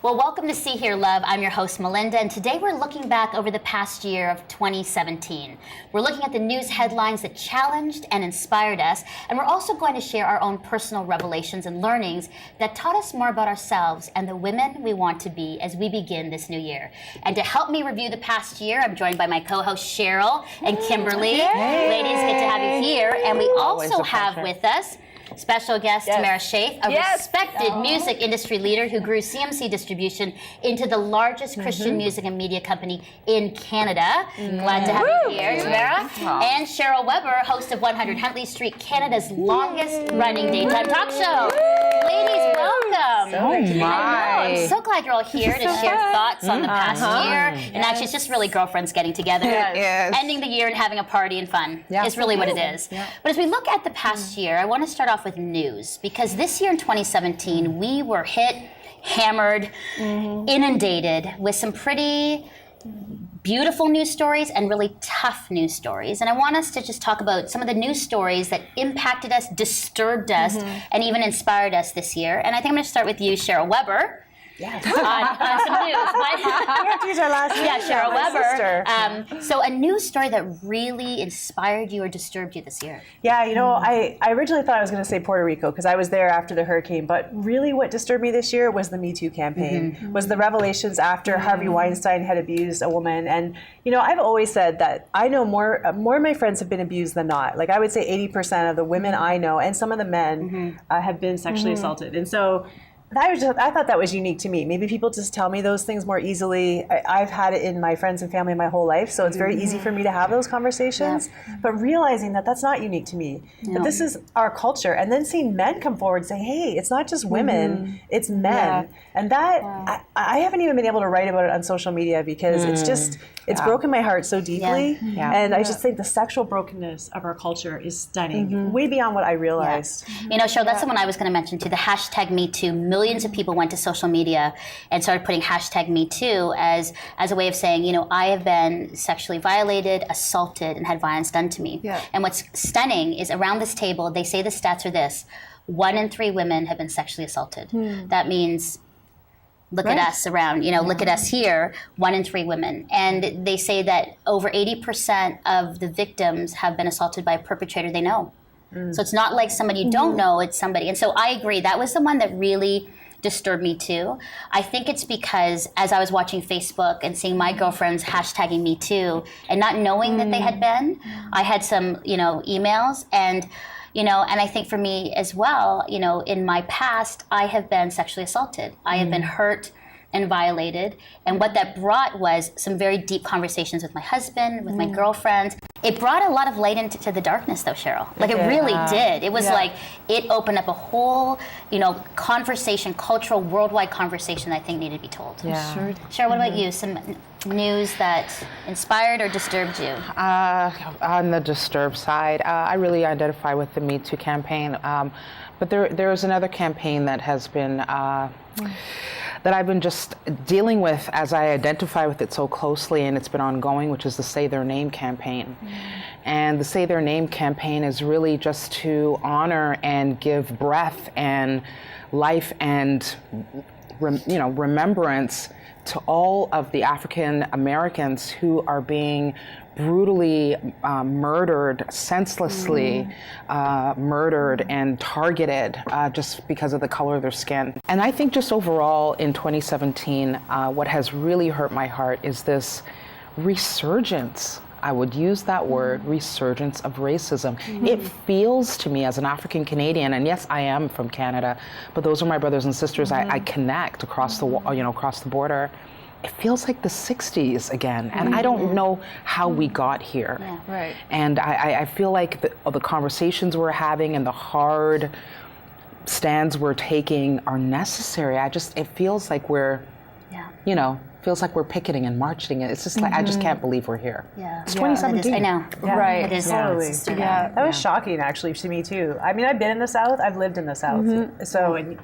Well, welcome to See Here Love. I'm your host, Melinda, and today we're looking back over the past year of 2017. We're looking at the news headlines that challenged and inspired us, and we're also going to share our own personal revelations and learnings that taught us more about ourselves and the women we want to be as we begin this new year. And to help me review the past year, I'm joined by my co-host Cheryl and Kimberley. Hey. Ladies, good to have you here. And we also have with us special guest Tamara, Schaaf, a respected music industry leader who grew CMC Distribution into the largest Christian music and media company in Canada. Glad to have you here, Tamara. And Cheryl Weber, host of 100 Huntley Street, Canada's longest running daytime talk show. Ladies, welcome. I'm so glad you're all here to share thoughts on the past year. And actually, it's just really girlfriends getting together. Ending the year and having a party and fun is really what it is. But as we look at the past year, I want to start off with news, because this year in 2017 we were hit, hammered, inundated with some pretty beautiful news stories and really tough news stories. And I want us to just talk about some of the news stories that impacted us, disturbed us, and even inspired us this year. And I think I'm going to start with you, Cheryl Weber. On some news. Cheryl Weber. So a news story that really inspired you or disturbed you this year. Yeah, you know, I originally thought I was going to say Puerto Rico because I was there after the hurricane, but really what disturbed me this year was the Me Too campaign, was the revelations after Harvey Weinstein had abused a woman. And, you know, I've always said that I know more of my friends have been abused than not. Like I would say 80% of the women I know and some of the men have been sexually assaulted. And so I thought that was unique to me. Maybe people just tell me those things more easily. I've had it in my friends and family my whole life, so it's very easy for me to have those conversations. But realizing that that's not unique to me, that this is our culture, and then seeing men come forward and say, hey, it's not just women, it's men. And that, I haven't even been able to write about it on social media because it's just, it's broken my heart so deeply. And I just think the sexual brokenness of our culture is stunning, way beyond what I realized. You know, Cheryl, that's the one I was going to mention too, the hashtag #MeToo. Millions of people went to social media and started putting hashtag #MeToo as a way of saying, you know, I have been sexually violated, assaulted, and had violence done to me. And what's stunning is around this table, they say the stats are this: 1 in 3 women have been sexually assaulted. That means, look at us around, you know, look at us here, 1 in 3 women. And they say that over 80% of the victims have been assaulted by a perpetrator they know. So it's not like somebody you don't know, it's somebody. And so I agree, that was the one that really disturbed me too. I think it's because as I was watching Facebook and seeing my girlfriends hashtagging me too, and not knowing that they had been, I had some, you know, emails and, you know, and I think for me as well, you know, in my past, I have been sexually assaulted. I have been hurt and violated. And what that brought was some very deep conversations with my husband, with my girlfriends. It brought a lot of light into the darkness though, Cheryl. Like it really did. It was like, it opened up a whole, you know, conversation, cultural, worldwide conversation that I think needed to be told. Cheryl, what about you? Some news that inspired or disturbed you? On the disturbed side, I really identify with the Me Too campaign. But there is another campaign that has been, that I've been just dealing with as I identify with it so closely, and it's been ongoing, which is the Say Their Name campaign. And the Say Their Name campaign is really just to honor and give breath and life and remembrance to all of the African Americans who are being brutally murdered, senselessly murdered and targeted just because of the color of their skin. And I think just overall in 2017, what has really hurt my heart is this resurgence. I would use that word, resurgence of racism. It feels to me as an African Canadian, and yes, I am from Canada, but those are my brothers and sisters. I connect across the across the border. It feels like the 60s again, and I don't know how we got here. And I feel like the conversations we're having and the hard stands we're taking are necessary. It feels like we're, feels like we're picketing and marching. It's just like, I just can't believe we're here. It's 2017. I know. It is. Totally. That was shocking actually to me too. I mean, I've been in the South, I've lived in the South. So, and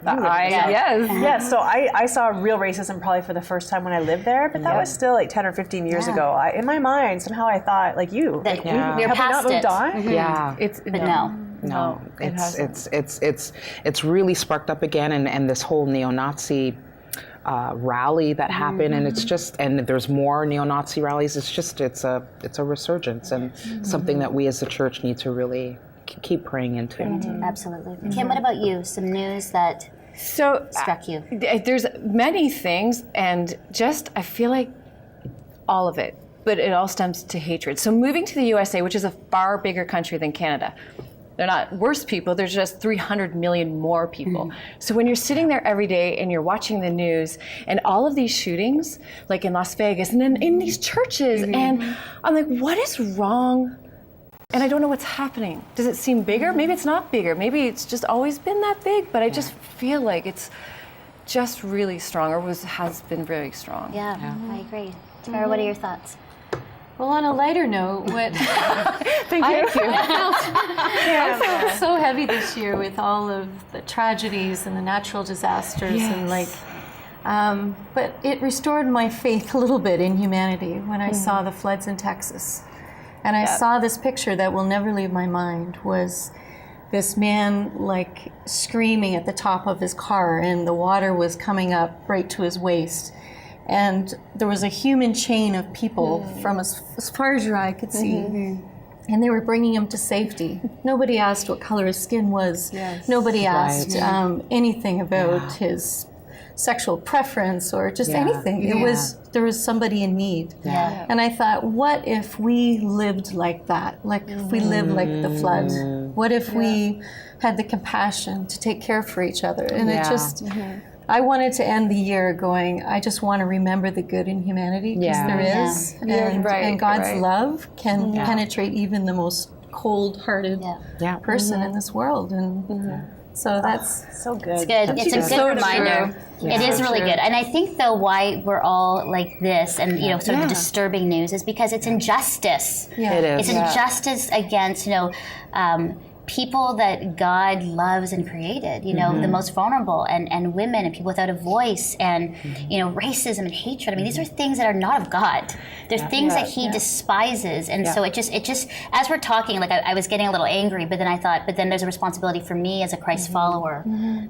so I saw real racism probably for the first time when I lived there, but that was still like 10 or 15 years ago. In my mind, somehow I thought, like you, that we're past it. No, it's really sparked up again, and this whole neo-Nazi rally that happened, and it's just, and there's more neo-Nazi rallies. It's a resurgence, and something that we as a church need to really keep praying into. Absolutely. Kim, what about you? Some news that struck you? There's many things, and just I feel like all of it, but it all stems to hatred. So moving to the USA, which is a far bigger country than Canada, they're not worse people, there's just 300 million more people. So when you're sitting there every day and you're watching the news and all of these shootings, like in Las Vegas and in these churches, and I'm like, what is wrong? And I don't know what's happening. Does it seem bigger? Maybe it's not bigger. Maybe it's just always been that big, but I just feel like it's just really strong, or has been very strong. Yeah. I agree. Tamara, what are your thoughts? Well, on a lighter note, what Thank you. I felt so heavy this year with all of the tragedies and the natural disasters, and but it restored my faith a little bit in humanity when I saw the floods in Texas. And I saw this picture that will never leave my mind, was this man like screaming at the top of his car, and the water was coming up right to his waist. And there was a human chain of people from as far as your eye could see. And they were bringing him to safety. Nobody asked what color his skin was. Nobody asked anything about his sexual preference or just anything. There was somebody in need. And I thought, what if we lived like that? Like if we lived like the flood? What if we had the compassion to take care for each other? And it just, I wanted to end the year going, I just want to remember the good in humanity, because there is. And God's love can penetrate even the most cold-hearted person in this world. And so that's so good. It's good. It's a good reminder. It is really good. And I think, though, why we're all like this and, sort of the disturbing news is because it's injustice. It is. It's injustice against, people that God loves and created, the most vulnerable, and women and people without a voice, and racism and hatred. I mean, these are things that are not of God. They're things that He despises, and so it just as we're talking, like I was getting a little angry, but then I thought, but then there's a responsibility for me as a Christ follower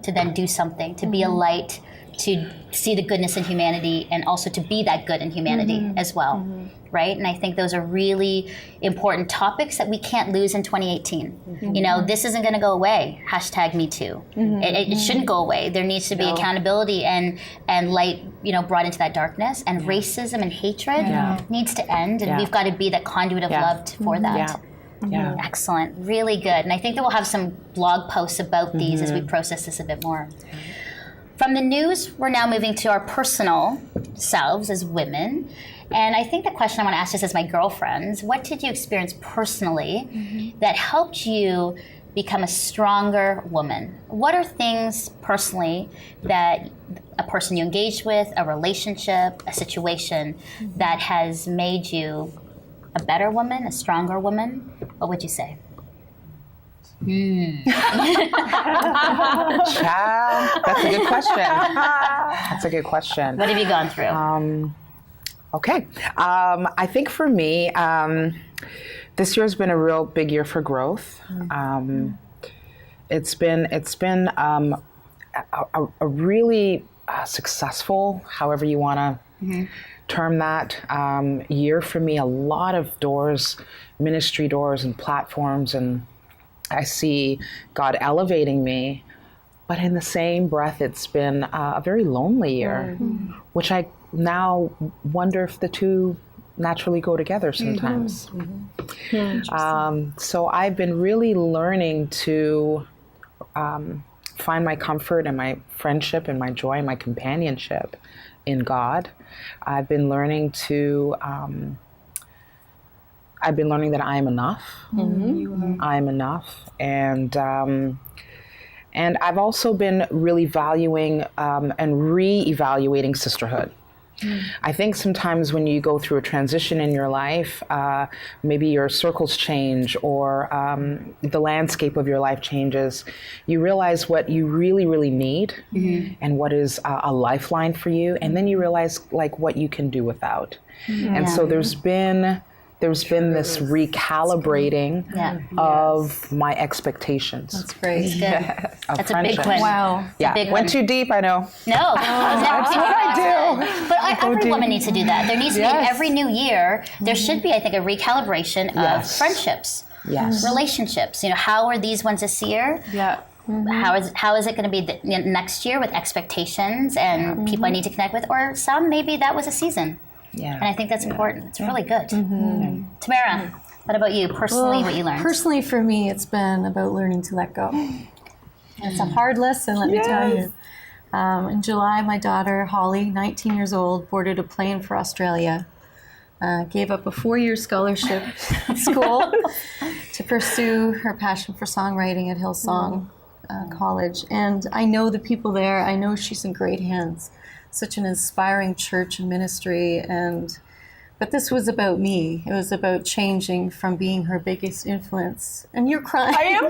to then do something, to be a light, to see the goodness in humanity, and also to be that good in humanity as well. Right? And I think those are really important topics that we can't lose in 2018. This isn't going to go away. #MeToo. It shouldn't go away. There needs to be accountability and light, brought into that darkness. And racism and hatred needs to end. And we've got to be that conduit of love for that. Excellent. Really good. And I think that we'll have some blog posts about these as we process this a bit more. From the news, we're now moving to our personal selves as women. And I think the question I want to ask just as my girlfriends, what did you experience personally that helped you become a stronger woman? What are things personally that a person you engaged with, a relationship, a situation that has made you a better woman, a stronger woman? What would you say? Child, that's a good question. That's a good question. What have you gone through? Okay. I think for me, this year has been a real big year for growth. It's been a really successful, however you want to term that, year for me. A lot of doors, ministry doors and platforms, and I see God elevating me. But in the same breath, it's been a very lonely year, which I now wonder if the two naturally go together sometimes. So I've been really learning to find my comfort and my friendship and my joy and my companionship in God. I've been learning that I am enough. I am enough. And I've also been really valuing and re-evaluating sisterhood. I think sometimes when you go through a transition in your life, maybe your circles change or the landscape of your life changes, you realize what you really, really need and what is a lifeline for you. And then you realize like what you can do without. And so there's been there's been this recalibrating of my expectations. That's great. Good. Of That's a big friendship. one. Wow. Yeah, big went one. too deep, I know. No, that's what I do. But every woman needs to do that. There needs to be Yes. every new year. There should be, I think, a recalibration of Yes. friendships, Yes. relationships. You know, how are these ones this year? Yeah. How is it going to be next year with expectations and people I need to connect with, or some maybe that was a season. Yeah. And I think that's important. It's really good. Tamara, what about you personally? What you learned? Personally, for me, it's been about learning to let go. It's a hard lesson, let me tell you. In July, my daughter, Holly, 19 years old, boarded a plane for Australia. Gave up a 4-year scholarship at school to pursue her passion for songwriting at Hillsong College. And I know the people there. I know she's in great hands. Such an inspiring church and ministry. But this was about me. It was about changing from being her biggest influence. And you're crying. I am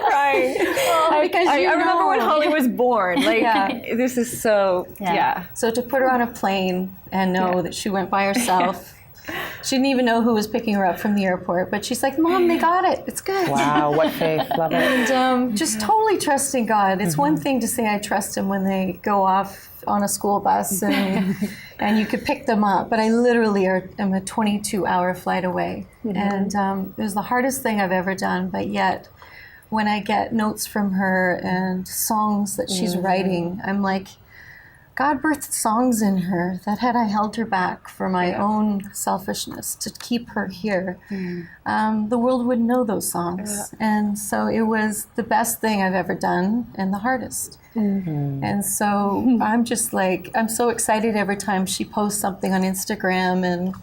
crying. Because I you remember when know. Holly was born. Like, Yeah. this is so, yeah. So to put her on a plane and know that she went by herself, she didn't even know who was picking her up from the airport, but she's like, Mom, they got it. It's good. Wow, what faith. Love it. And just totally trusting God. It's one thing to say I trust Him when they go off on a school bus and you could pick them up, but I literally am a 22-hour flight away. And it was the hardest thing I've ever done, but yet when I get notes from her and songs that she's writing, I'm like, God birthed songs in her that had I held her back for my own selfishness to keep her here, the world wouldn't know those songs. And so it was the best thing I've ever done and the hardest. And so I'm just like, I'm so excited every time she posts something on Instagram. And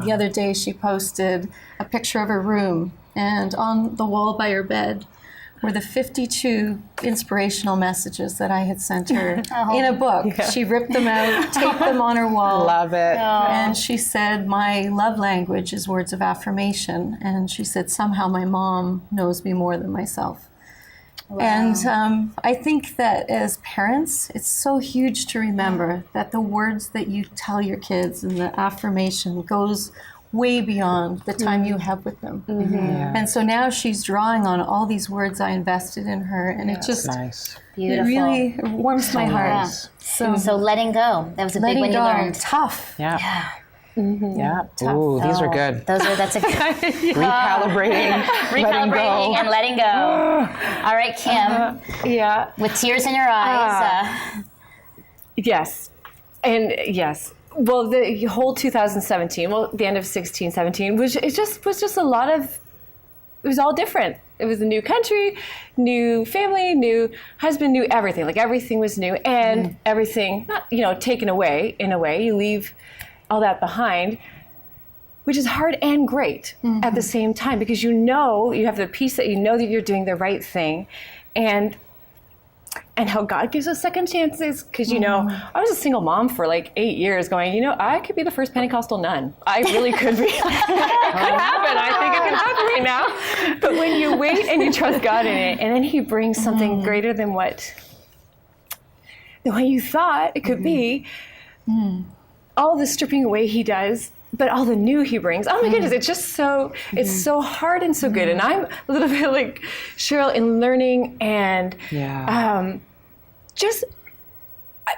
the other day she posted a picture of her room, and on the wall by her bed were the 52 inspirational messages that I had sent her in a book. She ripped them out, taped them on her wall. Love it. And she said, my love language is words of affirmation. And she said, somehow my mom knows me more than myself. And I think that as parents, it's so huge to remember that the words that you tell your kids and the affirmation goes way beyond the time you have with them. And so now she's drawing on all these words I invested in her, and it just Nice. Beautiful. really warms my heart. So letting go. That was a big Letting one you go, learned. tough. Yeah. Yeah. Ooh, these are good. That's a good Recalibrating, letting recalibrating go. and letting go. All right, Kim, Yeah. with tears in your eyes. Yes. And yes. Well, the whole 2017, the end of 16, 17, was just a lot of, it was all different. It was a new country, new family, new husband, new everything. Like everything was new, and everything, not, taken away in a way. You leave all that behind, which is hard and great at the same time, because you have the peace that you know that you're doing the right thing, and how God gives us second chances. Because, I was a single mom for like 8 years going, I could be the first Pentecostal nun. I really could be. It could happen. I think it can happen right now. But when you wait and you trust God in it, and then He brings something greater than what you thought it could be, all the stripping away He does, but all the new He brings. Oh my goodness, it's just so, it's so hard and so good. And I'm a little bit like Cheryl in learning and just,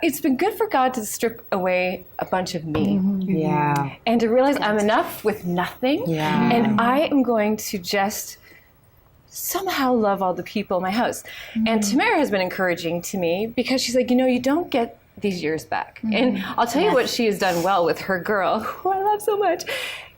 it's been good for God to strip away a bunch of me. Yeah. And to realize I'm enough with nothing. Yeah. And I am going to just somehow love all the people in my house. And Tamara has been encouraging to me, because she's like, you don't get these years back. And I'll tell you what she has done well with her girl, who I love so much,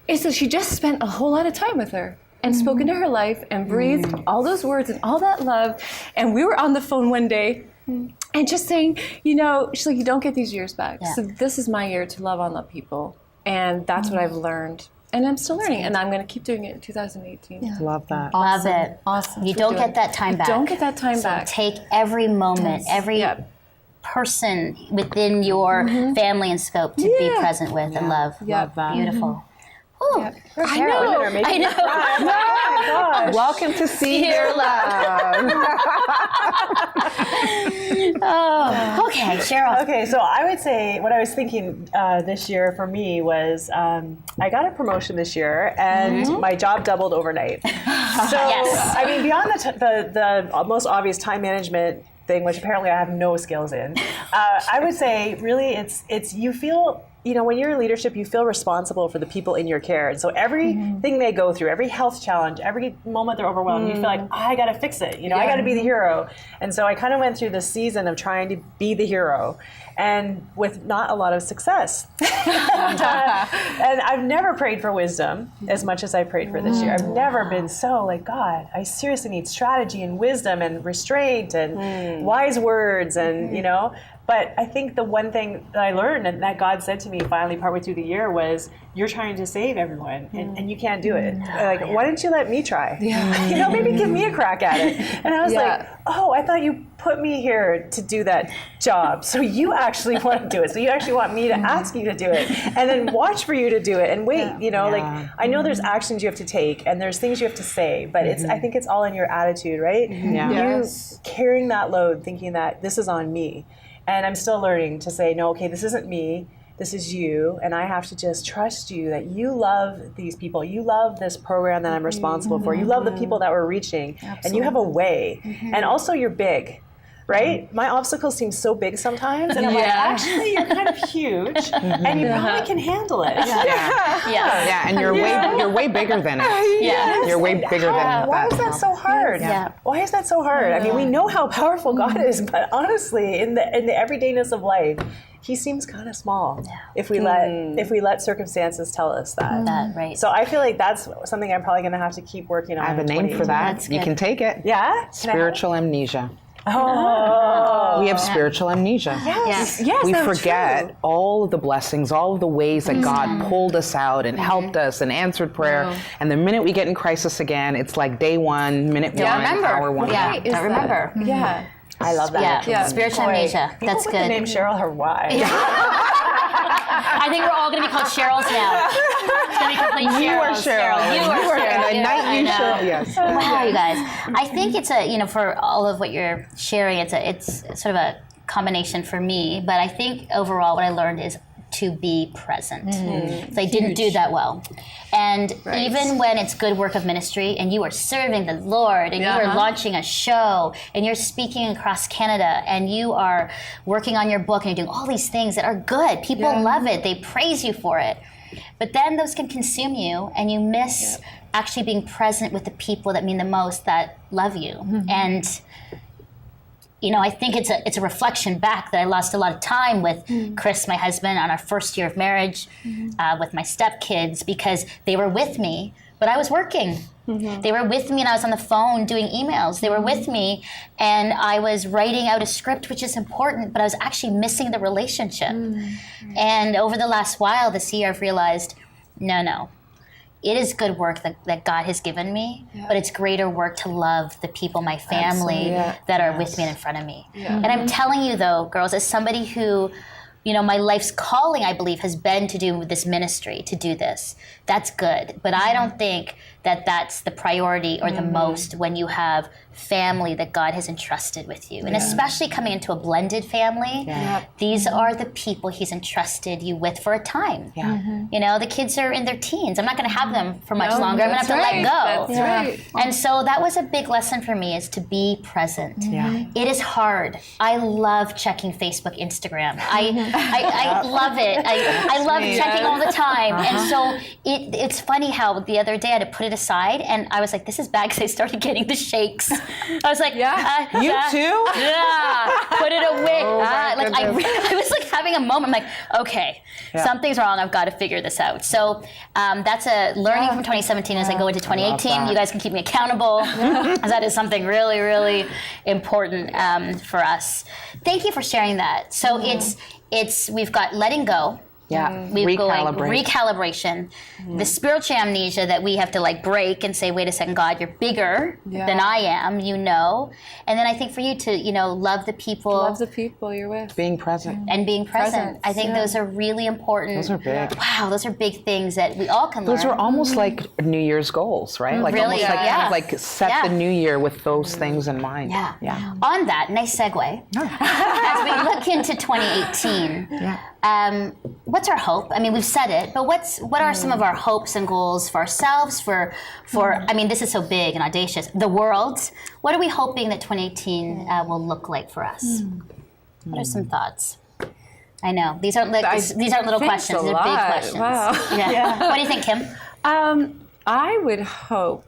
is that she just spent a whole lot of time with her and spoken to her life and breathed all those words and all that love. And we were on the phone one day and just saying, she's like, you don't get these years back. Yeah. So this is my year to love on the people. And that's what I've learned. And I'm still learning, and I'm going to keep doing it in 2018. Yeah. Love that. Love it. Awesome. You don't get that time back. Don't get that time So back. take every moment, every person within your family and scope to be present with and love. Love that. Beautiful. Ooh, I know. I know. Oh my gosh. Welcome to See Your Love. Oh, Okay, Cheryl. Okay, so I would say what I was thinking this year for me was I got a promotion this year, and my job doubled overnight. So Yes. I mean, beyond the most obvious time management thing, which apparently I have no skills in, I would say really it's you feel. When you're in leadership, you feel responsible for the people in your care. And so everything they go through, every health challenge, every moment they're overwhelmed, you feel like, I got to fix it. I got to be the hero. And so I kind of went through this season of trying to be the hero, and with not a lot of success. And I've never prayed for wisdom as much as I prayed for this year. I've never been so like, God, I seriously need strategy and wisdom and restraint and wise words and, But I think the one thing that I learned and that God said to me finally partway through the year was, you're trying to save everyone and you can't do it. Like, why don't you let me try? Maybe give me a crack at it. And I was like, oh, I thought you put me here to do that job. So you actually want to do it. So you actually want me to ask you to do it and then watch for you to do it and wait, like I know there's actions you have to take and there's things you have to say, but I think it's all in your attitude, right? You carrying that load, thinking that this is on me. And I'm still learning to say, no, okay, this isn't me, this is you, and I have to just trust you that you love these people, you love this program that I'm responsible for, you love the people that we're reaching, and you have a way. And also you're big, right? My obstacles seem so big sometimes, and I'm like, actually, you're kind of huge, and you probably can handle it. And you're way bigger than it. You're way bigger than that. Why is that so hard? Why is that so hard? I mean, we know how powerful God is, but honestly, in the everydayness of life, He seems kind of small if we let circumstances tell us that. Right. So I feel like that's something I'm probably going to have to keep working on. I have a name for that. That's You good. can take it. Yeah? Spiritual amnesia. Oh. We have spiritual amnesia. Yes. We that's forget true. all of the blessings, all of the ways that God pulled us out and helped us and answered prayer. And the minute we get in crisis again, it's like day one, minute one, hour one. Yeah, don't remember. Yeah. I love that. Yeah, spiritual amnesia. People That's with good. the name Cheryl are wise. I think we're all going to be called Cheryls now. It's going to be complete You are Cheryls. Cheryl. You are Cheryl. And a night I you know. Cheryl. Yes. Wow, you guys. I think it's for all of what you're sharing, it's sort of a combination for me. But I think overall what I learned is to be present. So I didn't do that well. And even when it's good work of ministry and you are serving the Lord and you are launching a show and you're speaking across Canada and you are working on your book and you're doing all these things that are good. People love it. They praise you for it. But then those can consume you and you miss actually being present with the people that mean the most, that love you. And I think it's a reflection back that I lost a lot of time with Chris, my husband, on our first year of marriage, with my stepkids, because they were with me, but I was working. They were with me and I was on the phone doing emails. They were with me and I was writing out a script, which is important, but I was actually missing the relationship. And over the last while this year, I've realized, no. It is good work that God has given me, but it's greater work to love the people, my family, that are with me and in front of me. And I'm telling you though, girls, as somebody who, my life's calling, I believe, has been to do this ministry, to do this. That's good. But I don't think that that's the priority or the most when you have family that God has entrusted with you. And especially coming into a blended family, these are the people He's entrusted you with for a time. The kids are in their teens. I'm not going to have them for much longer. I'm going to have to let go. That's right. And so that was a big lesson for me, is to be present. It is hard. I love checking Facebook, Instagram. I love it. I love checking all the time. And so it's funny how the other day I had to put it aside and I was like, this is bad, because I started getting the shakes. I was like, You too? Yeah, put it away. my I was like having a moment. I'm like, okay, something's wrong. I've got to figure this out. So that's a learning from 2017 as I go into 2018. You guys can keep me accountable, as that is something really, really important for us. Thank you for sharing that. So it's we've got letting go, Yeah, We've recalibrate. recalibration, the spiritual amnesia that we have to like break and say, wait a second, God, you're bigger than I am, and then I think for you to, love the people. Love the people you're with. Being present. And being present. I think those are really important. Those are big. Wow, those are big things that we all can learn. Those are almost like New Year's goals, right? Like Really? almost like Yeah. kind of like set the new year with those things in mind. Yeah. On that, nice segue. As we look into 2018, what's our hope? I mean, we've said it, but what are some of our hopes and goals for ourselves, for I mean, this is so big and audacious, the world. What are we hoping that 2018 will look like for us? What are some thoughts? I know, these aren't little questions, these are big questions. Wow. What do you think, Kim? I would hope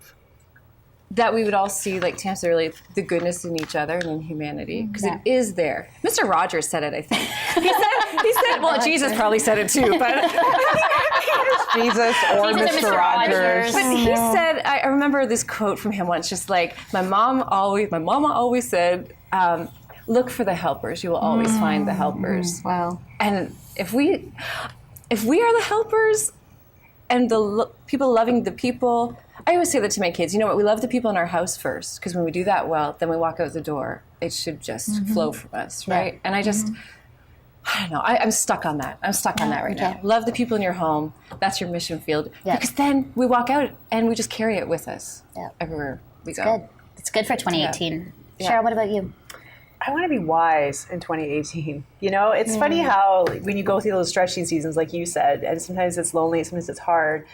that we would all see, like Tam said earlier, the goodness in each other and in humanity, because it is there. Mr. Rogers said it, I think. He said, well, Jesus probably said it too, but Jesus or Mr. Rogers. But he said, I remember this quote from him once, just like, my mama always said, look for the helpers. You will always find the helpers. Wow. And if we are the helpers and the people loving the people, I always say that to my kids, you know what, we love the people in our house first, because when we do that well, then we walk out the door. It should just flow from us, right? And I just, I don't know, I'm stuck on that. I'm stuck on that right now. Love the people in your home. That's your mission field. Because then we walk out and we just carry it with us everywhere we go. Good. It's good for 2018. Cheryl, what about you? I want to be wise in 2018. It's funny how when you go through those stretching seasons, like you said, and sometimes it's lonely, sometimes it's hard,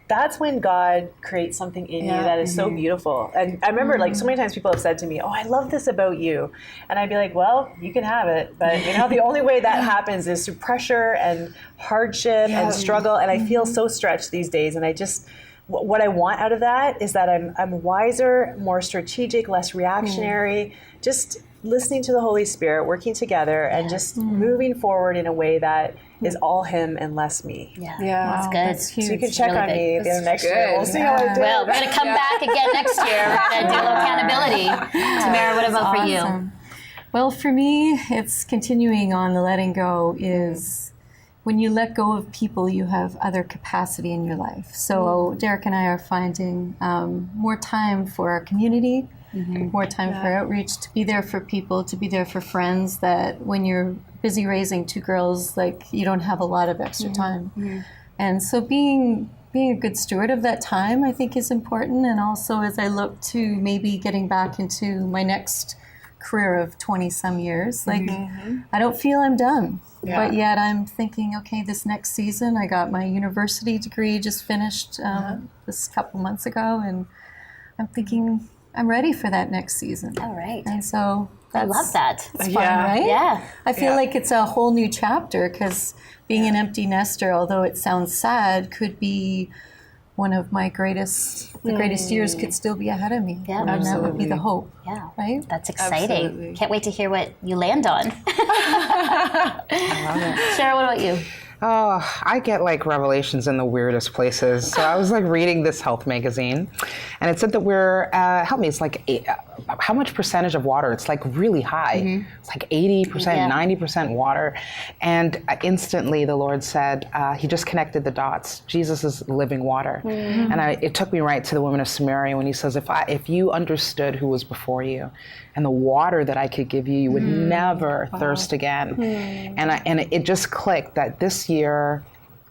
that's when God creates something in you that is so beautiful. And I remember like so many times people have said to me, oh, I love this about you. And I'd be like, well, you can have it. But the only way that happens is through pressure and hardship and struggle. And I feel so stretched these days. And I just, what I want out of that is that I'm wiser, more strategic, less reactionary, just listening to the Holy Spirit, working together, and just moving forward in a way that is all Him and less me. Yeah, Wow, that's that's good. huge. So you can check Really on big. me next year. We'll see how I do. Well, we're going to come back again next year. We're going to do a little accountability. Tamara, what about for you? Awesome. Well, for me, it's continuing on the letting go is when you let go of people, you have other capacity in your life. So Derek and I are finding more time for our community, more time for outreach, to be there for people, to be there for friends, that when you're busy raising two girls, like you don't have a lot of extra time. And so being a good steward of that time, I think, is important. And also as I look to maybe getting back into my next career of 20 some years, like I don't feel I'm done, but yet I'm thinking, okay, this next season, I got my university degree just finished this couple months ago, and I'm thinking I'm ready for that next season. All right. And so I love that. It's fun, right? Yeah. I feel like it's a whole new chapter, because being an empty nester, although it sounds sad, could be one of my greatest years could still be ahead of me. Yeah, and that would be the hope. Yeah. Right? That's exciting. Absolutely. Can't wait to hear what you land on. I love it. Cheryl, what about you? Oh, I get like revelations in the weirdest places. So I was like reading this health magazine, and it said that we're, help me, it's like, how much percentage of water? It's like really high. It's like 80%, 90% water. And instantly the Lord said, He just connected the dots. Jesus is living water. And it took me right to the woman of Samaria when He says, if you understood who was before you and the water that I could give you, you would never thirst again. And it just clicked that this year,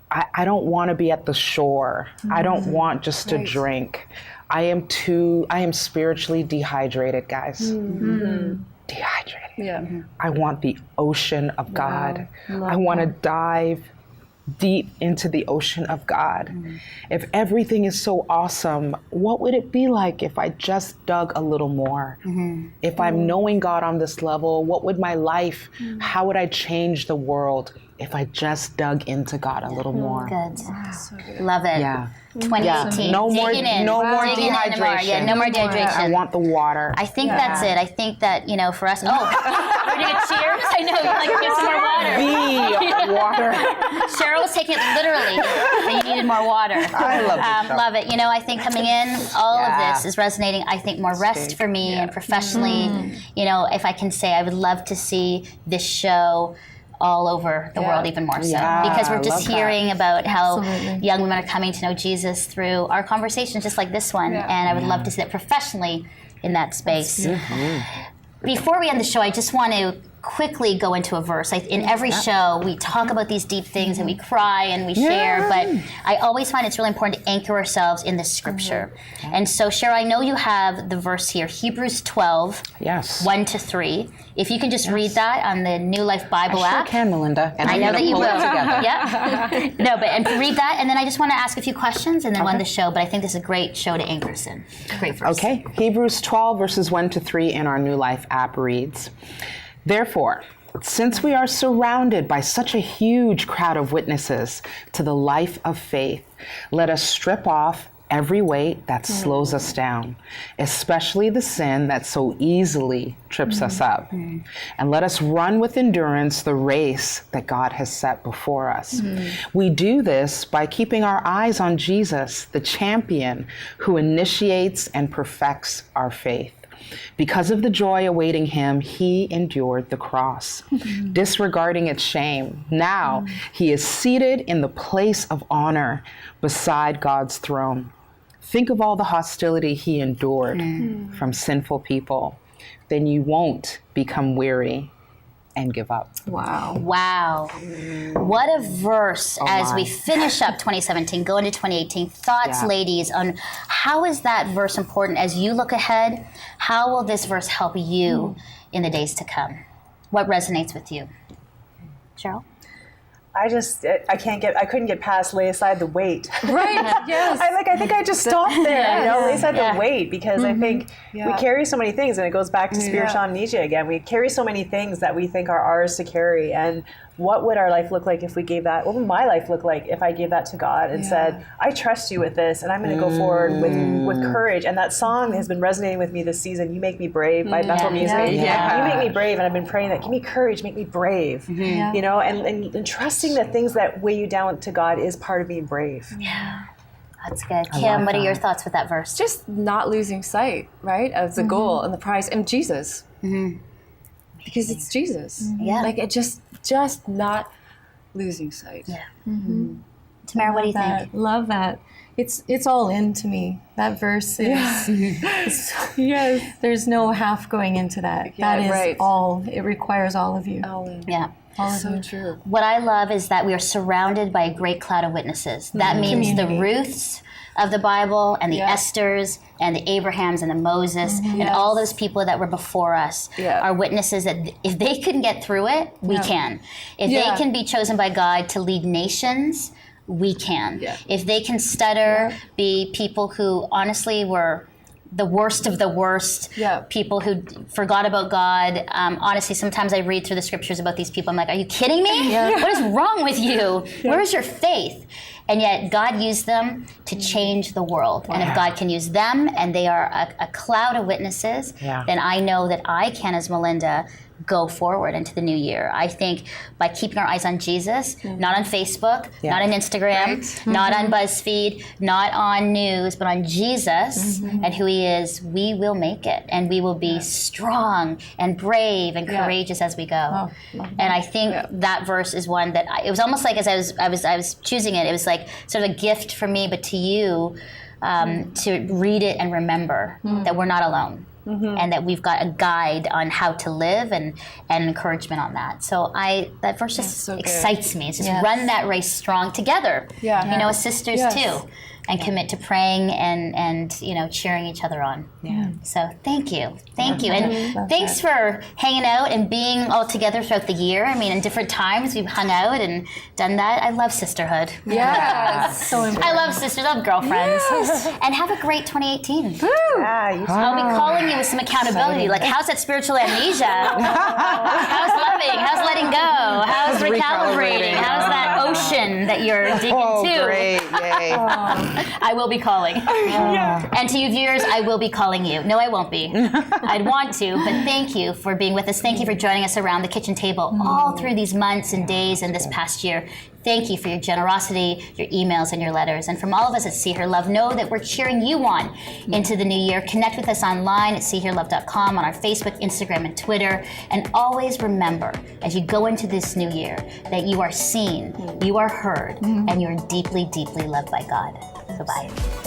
I don't want to be at the shore. I don't want just to drink. I am spiritually dehydrated, guys. Dehydrated. Yeah. I want the ocean of God. I want to dive deep into the ocean of God. If everything is so awesome, what would it be like if I just dug a little more? If I'm knowing God on this level, what would my life, how would I change the world if I just dug into God a little more? Good. Love it. Yeah. 2018. No more, Digging in. no more Digging in dehydration. Yeah, no more dehydration. I want the water. I think that's it. I think that, for us, we're doing cheers? I know, you're like, get some more water. The water. Cheryl was taking it literally, that you needed more water. I love this show. Love it. I think coming in, all of this is resonating. I think more rest for me and professionally. If I can say, I would love to see this show all over the world even more so. Yeah, Because we're I just love that. hearing about how Absolutely. young women are coming to know Jesus through our conversations just like this one. And I would love to see that professionally in that space. Before we end the show, I just want to quickly go into a verse. In every show, we talk about these deep things and we cry and we share, but I always find it's really important to anchor ourselves in the scripture. And so, Cheryl, I know you have the verse here, Hebrews 12, Yes. 1-3. If you can just read that on the New Life Bible I sure app. can, Melinda. And I I'm know gonna that you pull will. it together. Yeah. No, but and read that, and then I just want to ask a few questions, and then we'll end the show. But I think this is a great show to anchor us in. Great verse. Okay, Hebrews 12, verses 1-3 in our New Life app reads, "Therefore, since we are surrounded by such a huge crowd of witnesses to the life of faith, let us strip off every weight that slows us down, especially the sin that so easily trips us up. And let us run with endurance the race that God has set before us. We do this by keeping our eyes on Jesus, the champion who initiates and perfects our faith. Because of the joy awaiting him, he endured the cross, disregarding its shame. Now he is seated in the place of honor beside God's throne. Think of all the hostility he endured from sinful people. Then you won't become weary and give up." Wow. Wow. What a verse as we finish up 2017, go into 2018. Thoughts, ladies, on how is that verse important as you look ahead? How will this verse help you in the days to come? What resonates with you? Cheryl? I couldn't get past lay aside the weight. Right. Yes. I think I just stopped there, lay aside the weight, because I think we carry so many things, and it goes back to spiritual amnesia again. We carry so many things that we think are ours to carry, and what would our life look like if we gave that? What would my life look like if I gave that to God and said, I trust you with this, and I'm going to go forward with courage? And that song has been resonating with me this season, You Make Me Brave by Bethel Music. You make me brave, and I've been praying that, give me courage, make me brave. You know, and trusting that things that weigh you down to God is part of being brave. Yeah. That's good. Kim, what are your thoughts with that verse? Just not losing sight, right, of the goal and the prize and Jesus. Because it's Jesus. Yeah. Like it just not losing sight. Yeah. Tamara, what do you think? Love that. It's all in to me. That verse is yes. There's no half going into that. Yeah, that is all. It requires all of you. All in. Yeah. So true. What I love is that we are surrounded by a great cloud of witnesses. That means the Ruths of the Bible and the Esthers and the Abrahams and the Moses and all those people that were before us are witnesses that if they can get through it, we can. If they can be chosen by God to lead nations, we can. If they can stutter, be people who honestly were the worst of the worst, people who forgot about God. Honestly, sometimes I read through the scriptures about these people. I'm like, are you kidding me? What is wrong with you? Where is your faith? And yet God used them to change the world. And if God can use them and they are a cloud of witnesses, then I know that I can, as Melinda, go forward into the new year. I think by keeping our eyes on Jesus, not on Facebook, not on Instagram, not on BuzzFeed, not on news, but on Jesus and who he is, we will make it. And we will be strong and brave and courageous as we go. And I think that verse is one that it was almost like as I was choosing it, it was like sort of a gift for me, but to you, to read it and remember that we're not alone. And that we've got a guide on how to live and encouragement on that. So that verse just excites me. It's just run that race strong together. You know, as sisters too. And commit to praying and cheering each other on. So thank you. And thanks for hanging out and being all together throughout the year. I mean, in different times we've hung out and done that. I love sisterhood. Yes. So important. I love sisters. I love girlfriends. And have a great 2018. Yeah, you I'll be calling you with some accountability. Like, how's that spiritual amnesia? How's loving? How's letting go? How's recalibrating? How's that ocean that you're digging to? Great. Yay. I will be calling. And to you viewers, I will be calling you. No, I won't be. I'd want to, but thank you for being with us. Thank you for joining us around the kitchen table all through these months and days and this past year. Thank you for your generosity, your emails, and your letters. And from all of us at See Her Love, know that we're cheering you on into the new year. Connect with us online at seeherlove.com, on our Facebook, Instagram, and Twitter. And always remember, as you go into this new year, that you are seen, you are heard, and you are deeply, deeply loved by God. Bye-bye.